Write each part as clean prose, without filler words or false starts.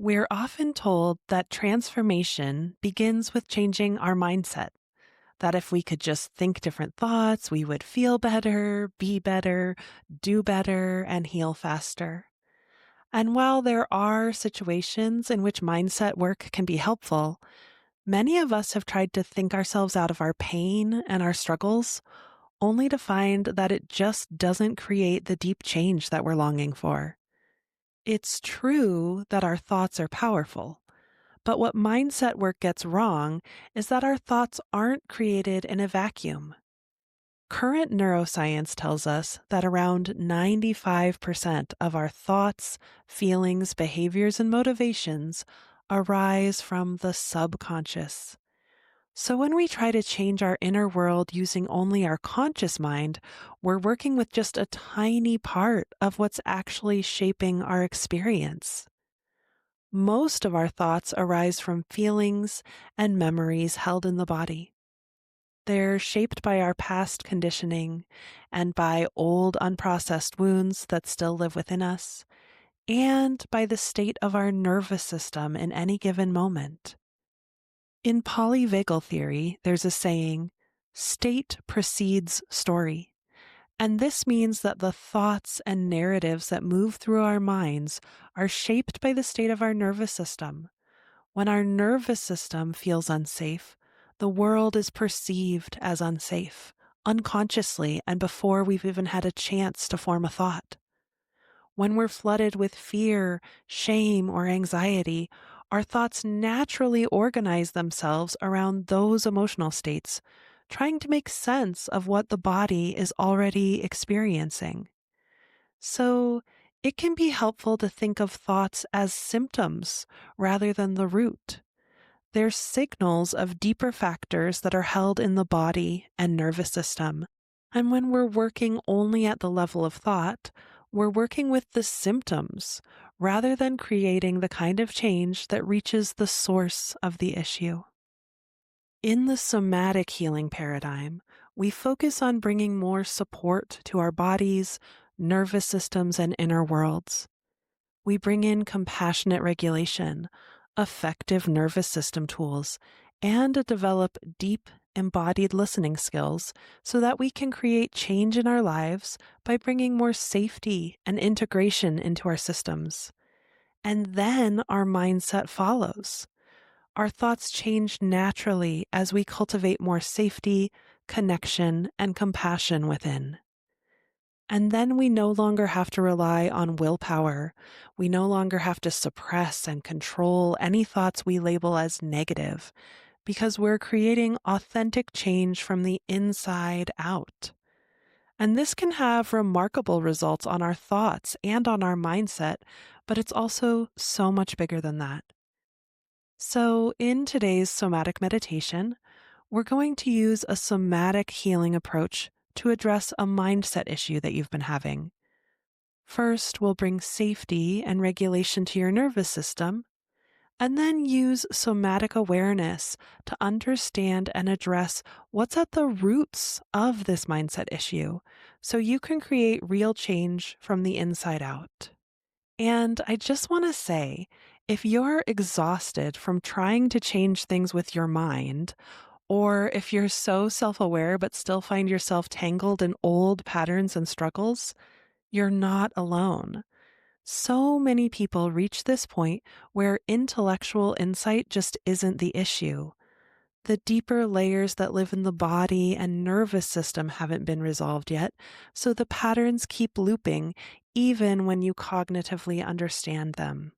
We're often told that transformation begins with changing our mindset, that if we could just think different thoughts, we would feel better, be better, do better, and heal faster. And while there are situations in which mindset work can be helpful, many of us have tried to think ourselves out of our pain and our struggles, only to find that it just doesn't create the deep change that we're longing for. It's true that our thoughts are powerful. But what mindset work gets wrong is that our thoughts aren't created in a vacuum. Current neuroscience tells us that around 95% of our thoughts, feelings, behaviors, and motivations arise from the subconscious. So when we try to change our inner world using only our conscious mind, we're working with just a tiny part of what's actually shaping our experience. Most of our thoughts arise from feelings and memories held in the body. They're shaped by our past conditioning and by old unprocessed wounds that still live within us, and by the state of our nervous system in any given moment. In polyvagal theory, there's a saying, state precedes story. And this means that the thoughts and narratives that move through our minds are shaped by the state of our nervous system. When our nervous system feels unsafe, the world is perceived as unsafe, unconsciously and before we've even had a chance to form a thought. When we're flooded with fear, shame, or anxiety, our thoughts naturally organize themselves around those emotional states, trying to make sense of what the body is already experiencing. So, it can be helpful to think of thoughts as symptoms rather than the root. They're signals of deeper factors that are held in the body and nervous system. And when we're working only at the level of thought, we're working with the symptoms rather than creating the kind of change that reaches the source of the issue. In the somatic healing paradigm, we focus on bringing more support to our bodies, nervous systems, and inner worlds. We bring in compassionate regulation, effective nervous system tools, and develop deep embodied listening skills so that we can create change in our lives by bringing more safety and integration into our systems. And then our mindset follows. Our thoughts change naturally as we cultivate more safety, connection, and compassion within. And then we no longer have to rely on willpower. We no longer have to suppress and control any thoughts we label as negative because we're creating authentic change from the inside out. And this can have remarkable results on our thoughts and on our mindset, but it's also so much bigger than that. So in today's somatic meditation, we're going to use a somatic healing approach to address a mindset issue that you've been having. First, we'll bring safety and regulation to your nervous system, and then use somatic awareness to understand and address what's at the roots of this mindset issue so you can create real change from the inside out. And I just want to say, if you're exhausted from trying to change things with your mind, or if you're so self-aware but still find yourself tangled in old patterns and struggles, you're not alone. So many people reach this point where intellectual insight just isn't the issue. The deeper layers that live in the body and nervous system haven't been resolved yet, so the patterns keep looping even when you cognitively understand them.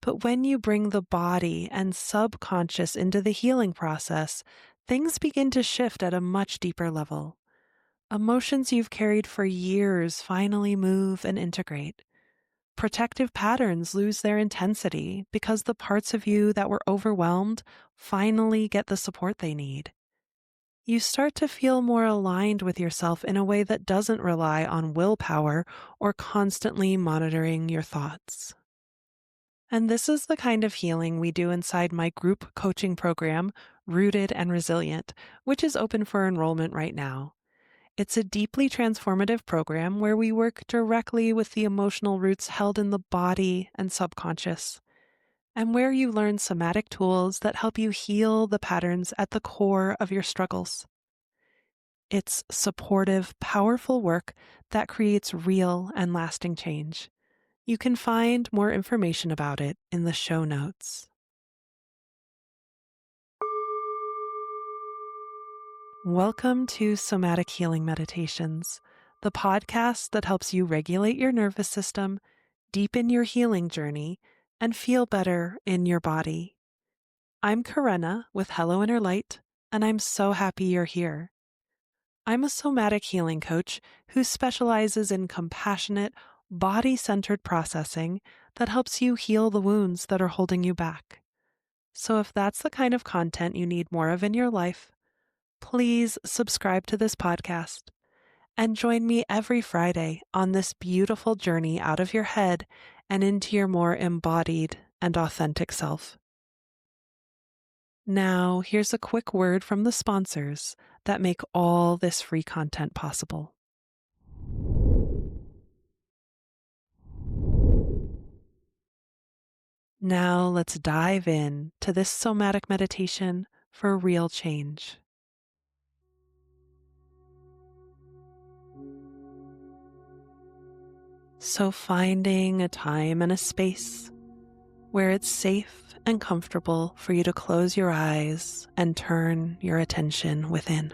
But when you bring the body and subconscious into the healing process, things begin to shift at a much deeper level. Emotions you've carried for years finally move and integrate. Protective patterns lose their intensity because the parts of you that were overwhelmed finally get the support they need. You start to feel more aligned with yourself in a way that doesn't rely on willpower or constantly monitoring your thoughts. And this is the kind of healing we do inside my group coaching program, Rooted and Resilient, which is open for enrollment right now. It's a deeply transformative program where we work directly with the emotional roots held in the body and subconscious. and where you learn somatic tools that help you heal the patterns at the core of your struggles. It's supportive, powerful work that creates real and lasting change. You can find more information about it in the show notes. Welcome to Somatic Healing Meditations, the podcast that helps you regulate your nervous system, deepen your healing journey, and feel better in your body. I'm Karenna with Hello Inner Light, and I'm so happy you're here. I'm a somatic healing coach who specializes in compassionate, body-centered processing that helps you heal the wounds that are holding you back. So if that's the kind of content you need more of in your life, please subscribe to this podcast and join me every Friday on this beautiful journey out of your head and into your more embodied and authentic self. Now, here's a quick word from the sponsors that make all this free content possible. Now, let's dive in to this somatic meditation for real change. So, finding a time and a space where it's safe and comfortable for you to close your eyes and turn your attention within.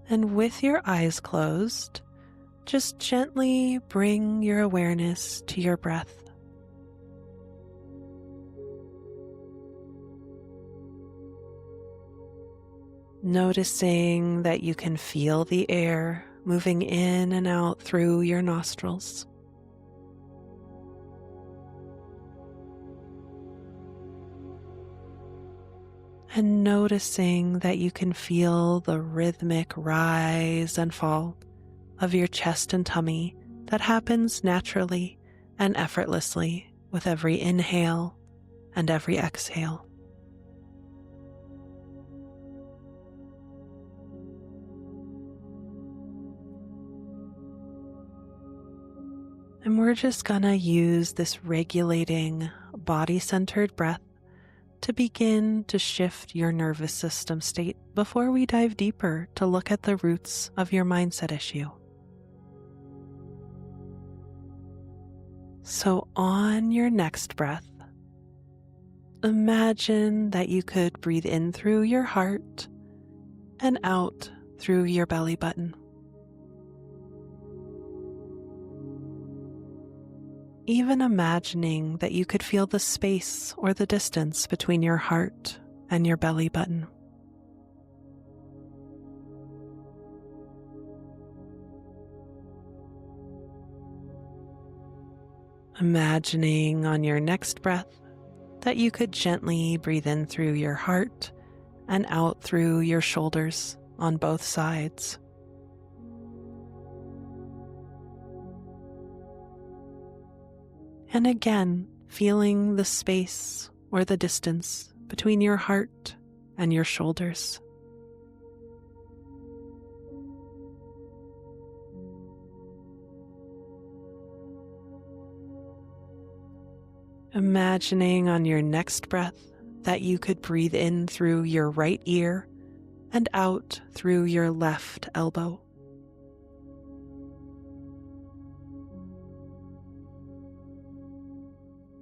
And with your eyes closed, just gently bring your awareness to your breath. Noticing that you can feel the air moving in and out through your nostrils. And noticing that you can feel the rhythmic rise and fall of your chest and tummy that happens naturally and effortlessly with every inhale and every exhale. And we're just gonna use this regulating, body-centered breath to begin to shift your nervous system state before we dive deeper to look at the roots of your mindset issue. So on your next breath, imagine that you could breathe in through your heart and out through your belly button. Even imagining that you could feel the space or the distance between your heart and your belly button. Imagining on your next breath that you could gently breathe in through your heart and out through your shoulders on both sides. And again, feeling the space or the distance between your heart and your shoulders. Imagining on your next breath that you could breathe in through your right ear and out through your left elbow.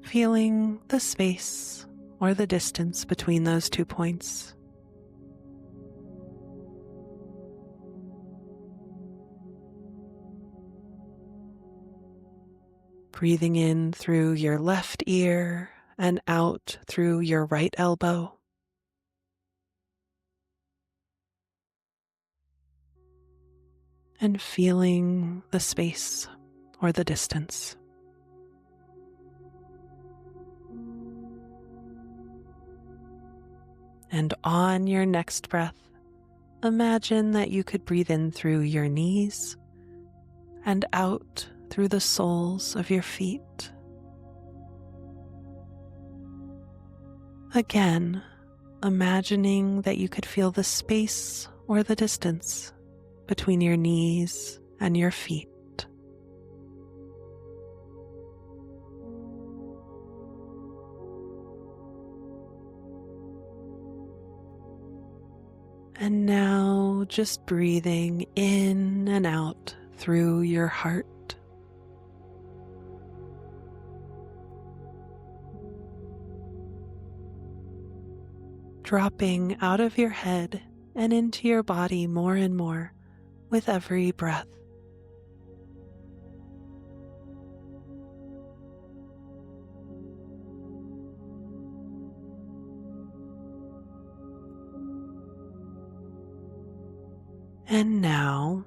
Feeling the space or the distance between those 2 points. Breathing in through your left ear and out through your right elbow. And feeling the space or the distance. And on your next breath, imagine that you could breathe in through your knees and out through the soles of your feet. Again, imagining that you could feel the space or the distance between your knees and your feet. And now just breathing in and out through your heart. Dropping out of your head and into your body more and more with every breath. And now,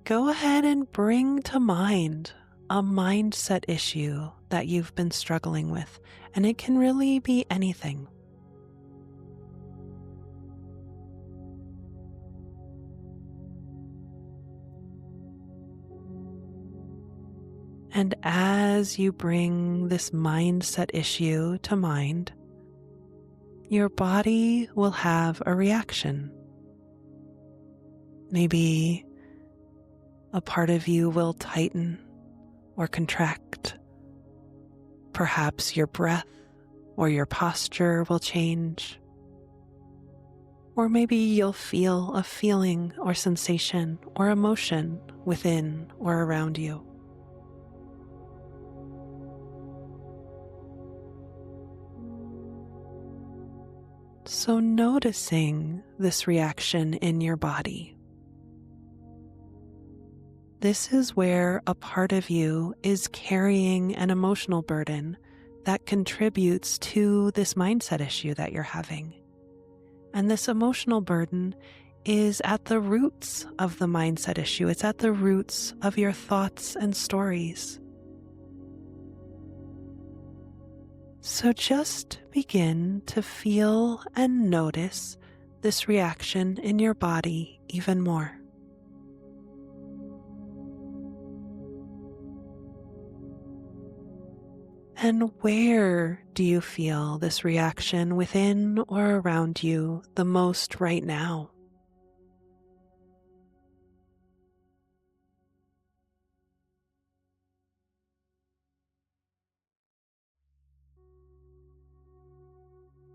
go ahead and bring to mind a mindset issue that you've been struggling with, and it can really be anything. And as you bring this mindset issue to mind, your body will have a reaction. Maybe a part of you will tighten or contract. Perhaps your breath or your posture will change. Or maybe you'll feel a feeling or sensation or emotion within or around you. So noticing this reaction in your body. This is where a part of you is carrying an emotional burden that contributes to this mindset issue that you're having. And this emotional burden is at the roots of the mindset issue. It's at the roots of your thoughts and stories. So just begin to feel and notice this reaction in your body even more. And where do you feel this reaction within or around you the most right now?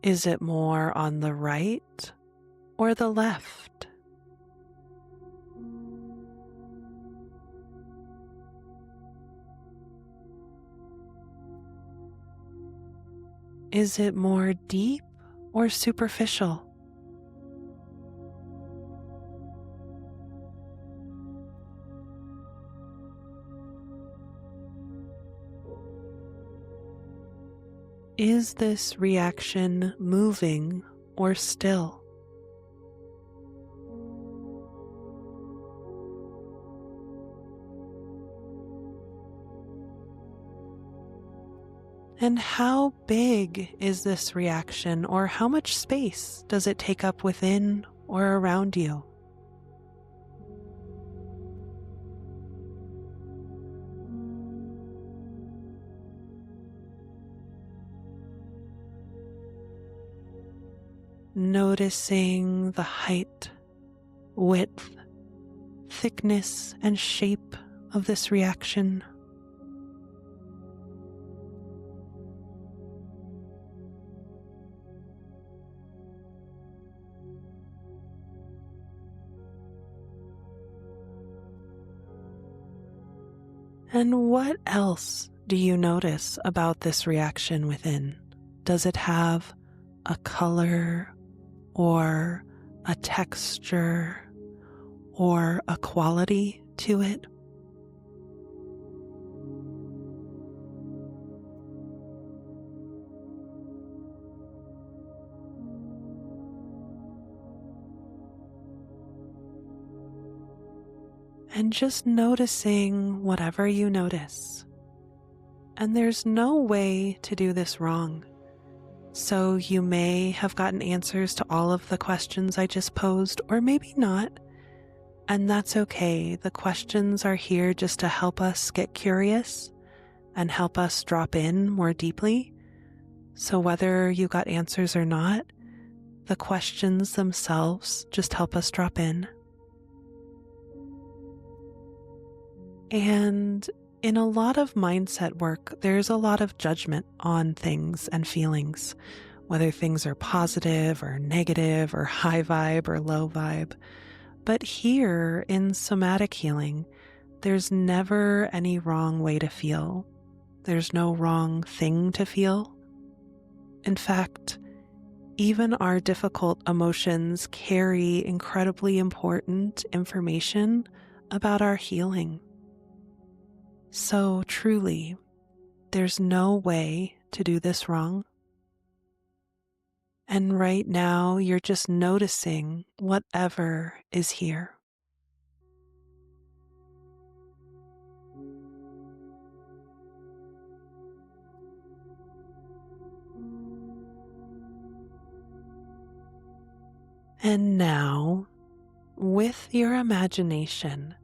Is it more on the right or the left? Is it more deep or superficial? Is this reaction moving or still? And how big is this reaction, or how much space does it take up within or around you? Noticing the height, width, thickness, and shape of this reaction. And what else do you notice about this reaction within? Does it have a color or a texture or a quality to it? And just noticing whatever you notice. And there's no way to do this wrong. So you may have gotten answers to all of the questions I just posed, or maybe not. And that's okay. The questions are here just to help us get curious and help us drop in more deeply. So whether you got answers or not, the questions themselves just help us drop in. And in a lot of mindset work, there's a lot of judgment on things and feelings, whether things are positive or negative or high vibe or low vibe. But here in somatic healing, there's never any wrong way to feel. There's no wrong thing to feel. In fact, even our difficult emotions carry incredibly important information about our healing. So truly, there's no way to do this wrong. And right now, you're just noticing whatever is here. And now, with your imagination,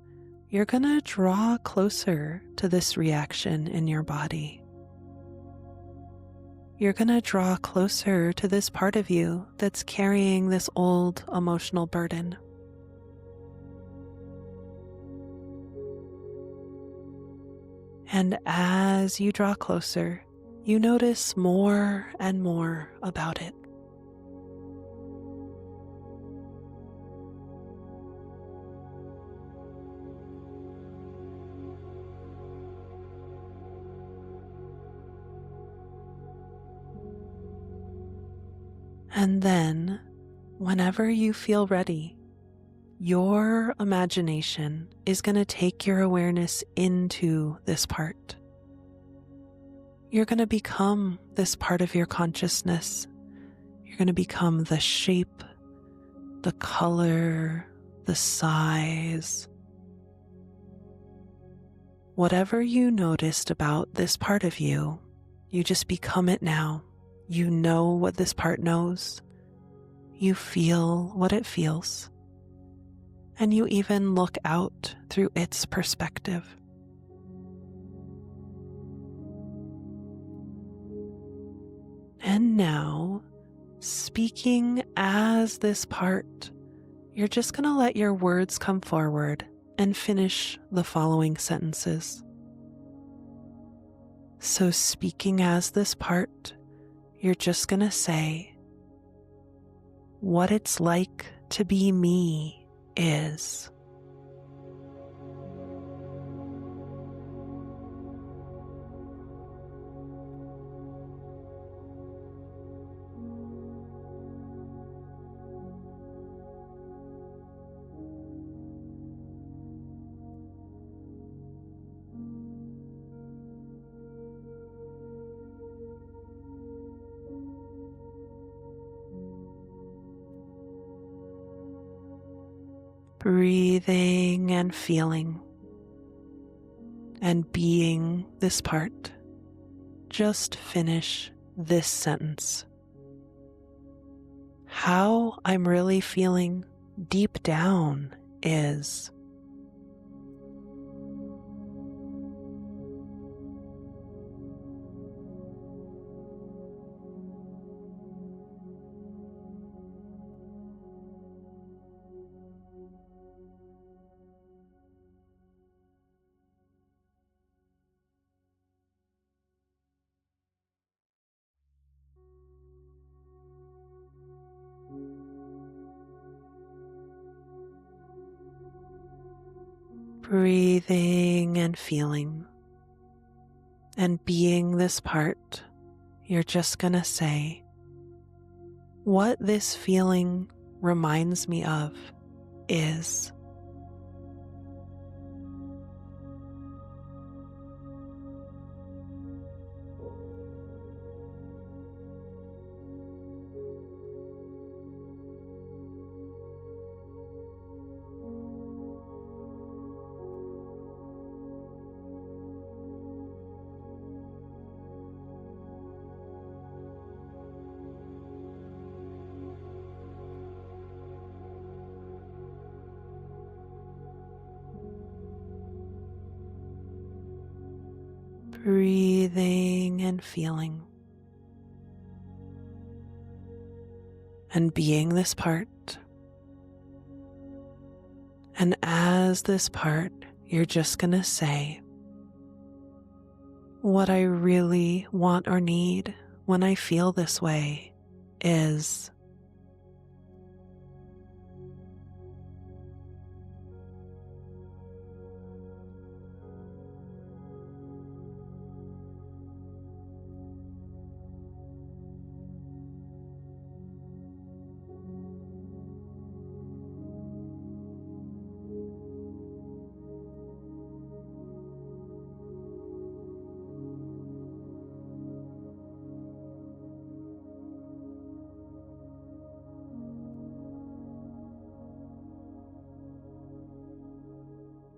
you're going to draw closer to this reaction in your body. You're going to draw closer to this part of you that's carrying this old emotional burden. And as you draw closer, you notice more and more about it. And then, whenever you feel ready, your imagination is going to take your awareness into this part. You're going to become this part of your consciousness. You're going to become the shape, the color, the size. Whatever you noticed about this part of you, you just become it now. You know what this part knows. You feel what it feels. And you even look out through its perspective. And now, speaking as this part, you're just going to let your words come forward and finish the following sentences. So, speaking as this part, you're just going to say, what it's like to be me is. Breathing and feeling and being this part. Just finish this sentence. How I'm really feeling deep down is. Breathing and feeling and being this part, you're just going to say, what this feeling reminds me of is. Breathing and feeling and being this part. And as this part, you're just going to say, what I really want or need when I feel this way is.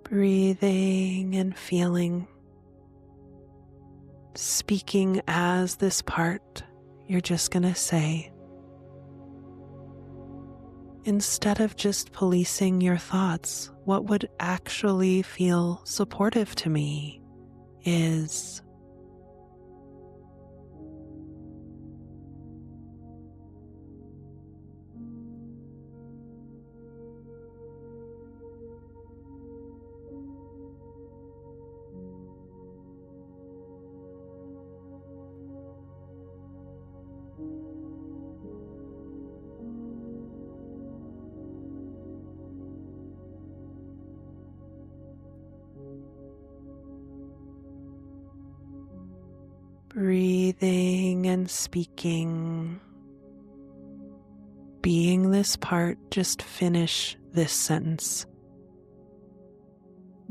Breathing and feeling, speaking as this part, you're just going to say, instead of just policing your thoughts, what would actually feel supportive to me is. Breathing and speaking, being this part, just finish this sentence.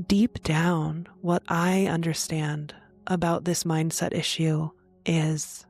Deep down, what I understand about this mindset issue is.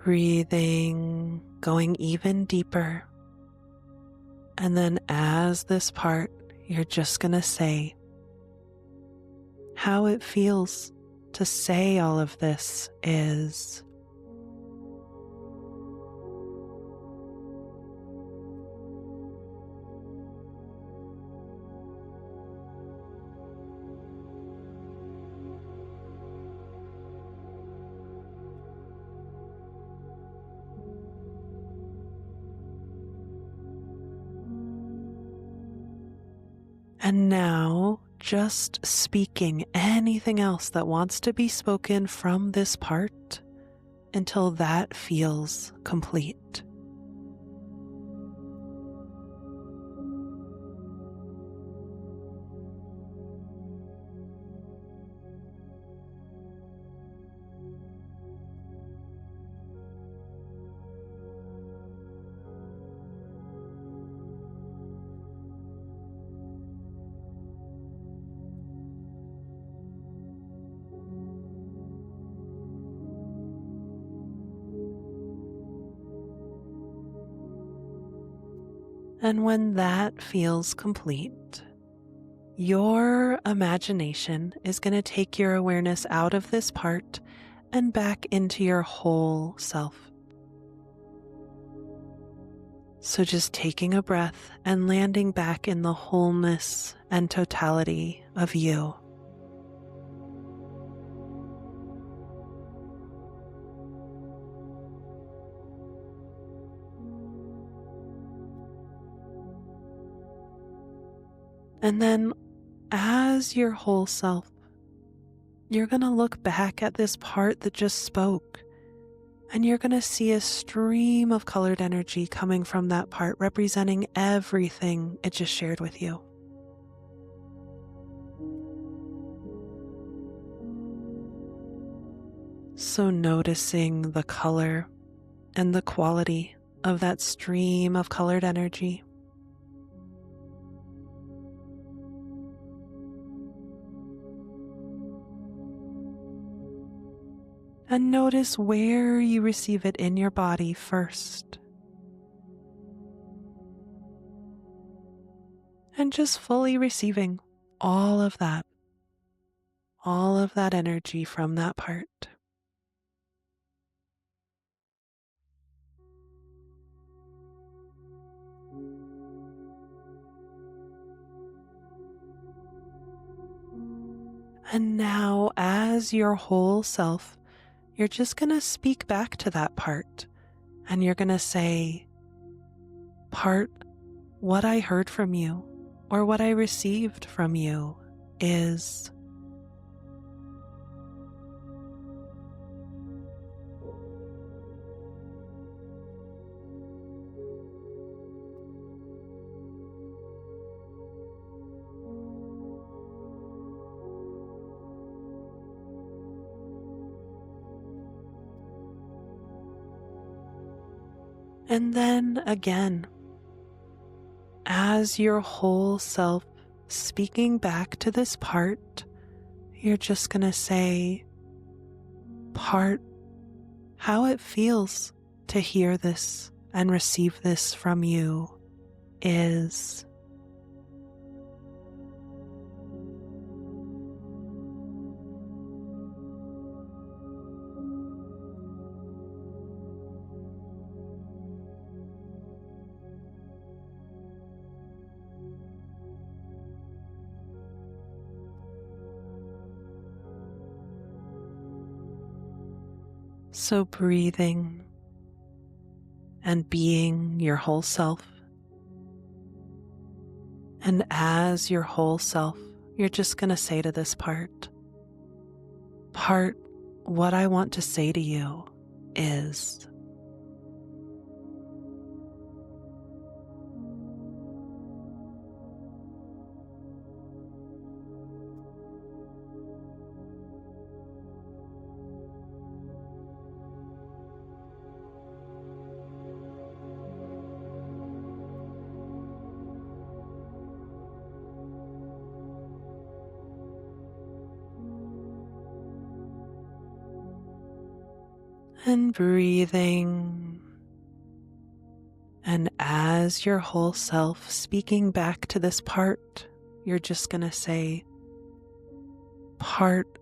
Breathing, going even deeper. And then as this part, you're just going to say how it feels to say all of this is. And now, just speaking anything else that wants to be spoken from this part until that feels complete. And when that feels complete, your imagination is going to take your awareness out of this part and back into your whole self. So just taking a breath and landing back in the wholeness and totality of you. And then as your whole self, you're going to look back at this part that just spoke, and you're going to see a stream of colored energy coming from that part, representing everything it just shared with you. So noticing the color and the quality of that stream of colored energy. And notice where you receive it in your body first. And just fully receiving all of that, all of that energy from that part. And now, as your whole self, you're just going to speak back to that part and you're going to say, "Part, what I heard from you or what I received from you is." And then again, as your whole self speaking back to this part, you're just going to say, "Part, how it feels to hear this and receive this from you is." So breathing and being your whole self. And as your whole self, you're just going to say to this part, "Part, what I want to say to you is." And breathing. And as your whole self speaking back to this part, you're just going to say, "Part,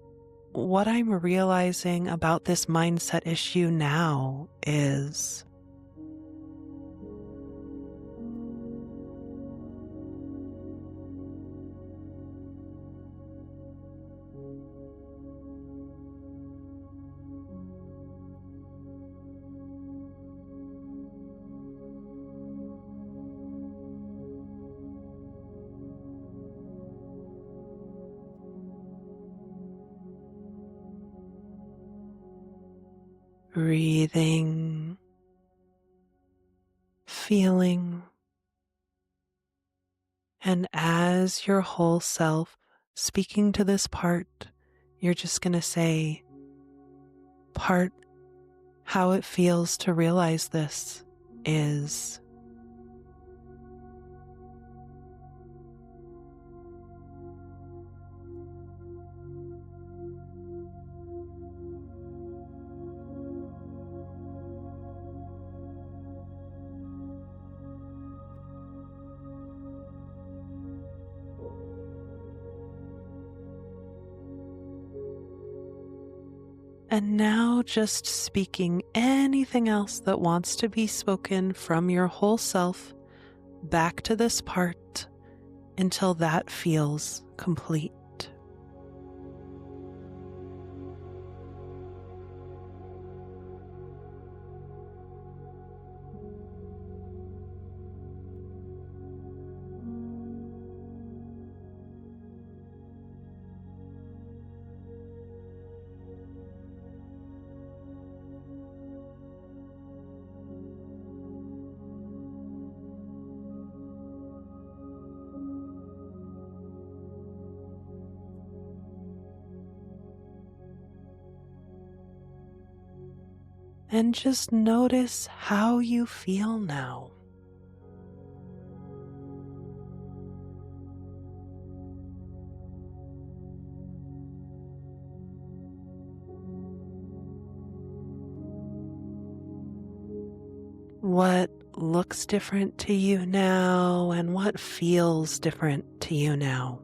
what I'm realizing about this mindset issue now is." Breathing, feeling, and as your whole self speaking to this part, you're just going to say, "Part, how it feels to realize this is." And now just speaking anything else that wants to be spoken from your whole self back to this part until that feels complete. And just notice how you feel now. What looks different to you now and what feels different to you now.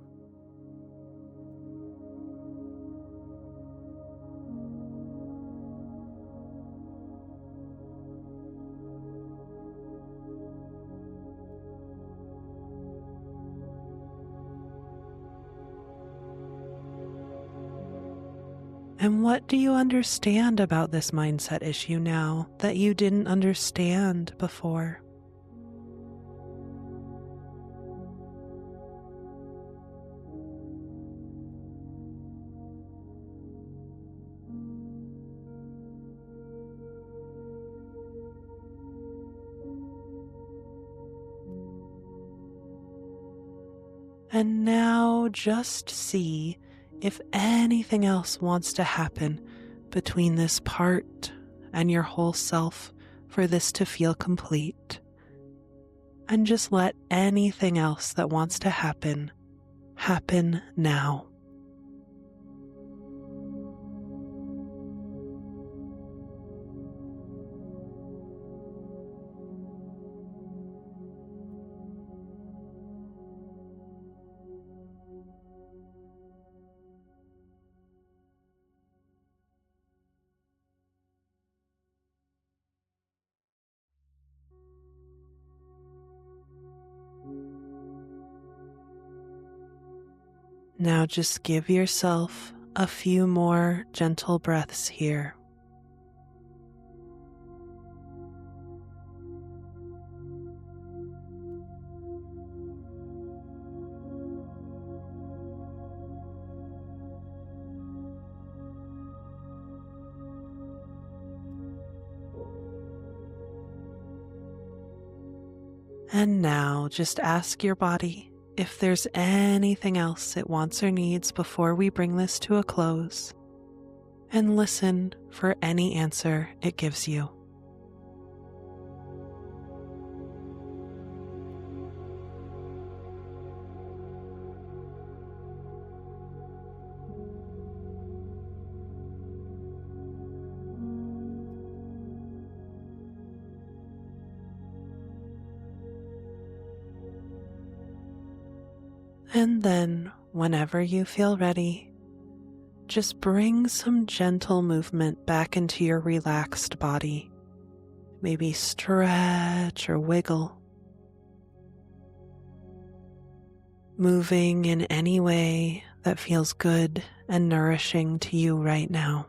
And what do you understand about this mindset issue now that you didn't understand before? And now just see if anything else wants to happen between this part and your whole self for this to feel complete. And just let anything else that wants to happen now. Now just give yourself a few more gentle breaths here. And now just ask your body if there's anything else it wants or needs before we bring this to a close, and listen for any answer it gives you. And then, whenever you feel ready, just bring some gentle movement back into your relaxed body. Maybe stretch or wiggle. Moving in any way that feels good and nourishing to you right now.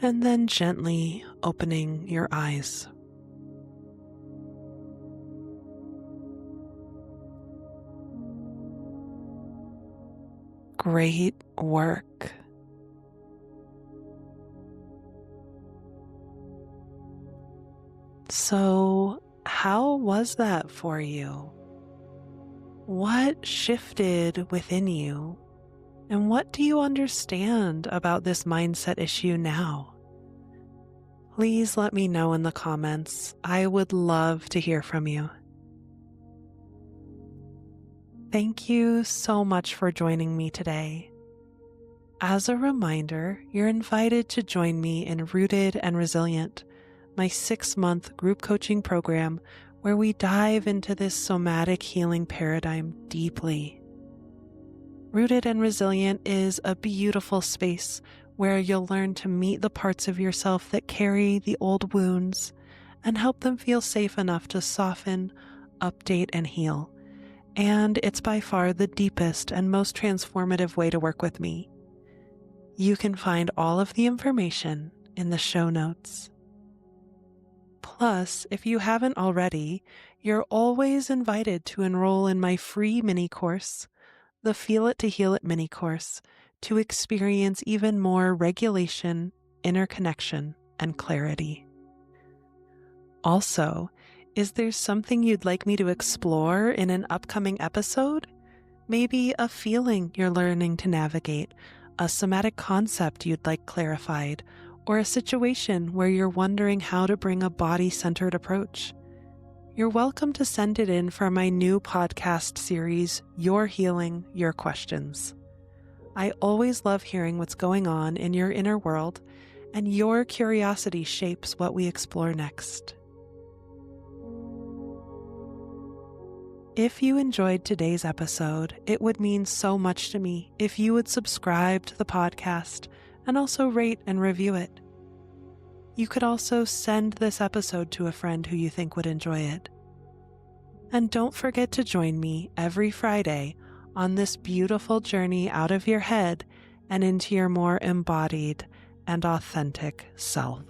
And then gently opening your eyes. Great work. So, how was that for you? What shifted within you? And what do you understand about this mindset issue now? Please let me know in the comments. I would love to hear from you. Thank you so much for joining me today. As a reminder, you're invited to join me in Rooted and Resilient, my 6-month group coaching program where we dive into this somatic healing paradigm deeply. Rooted and Resilient is a beautiful space where you'll learn to meet the parts of yourself that carry the old wounds and help them feel safe enough to soften, update, and heal. And it's by far the deepest and most transformative way to work with me. You can find all of the information in the show notes. Plus, if you haven't already, you're always invited to enroll in my free mini course, the Feel It to Heal It mini course, to experience even more regulation, interconnection, and clarity. Also, is there something you'd like me to explore in an upcoming episode? Maybe a feeling you're learning to navigate, a somatic concept you'd like clarified, or a situation where you're wondering how to bring a body-centered approach. You're welcome to send it in for my new podcast series, Your Healing, Your Questions. I always love hearing what's going on in your inner world, and your curiosity shapes what we explore next. If you enjoyed today's episode, it would mean so much to me if you would subscribe to the podcast and also rate and review it. You could also send this episode to a friend who you think would enjoy it. And don't forget to join me every Friday on this beautiful journey out of your head and into your more embodied and authentic self.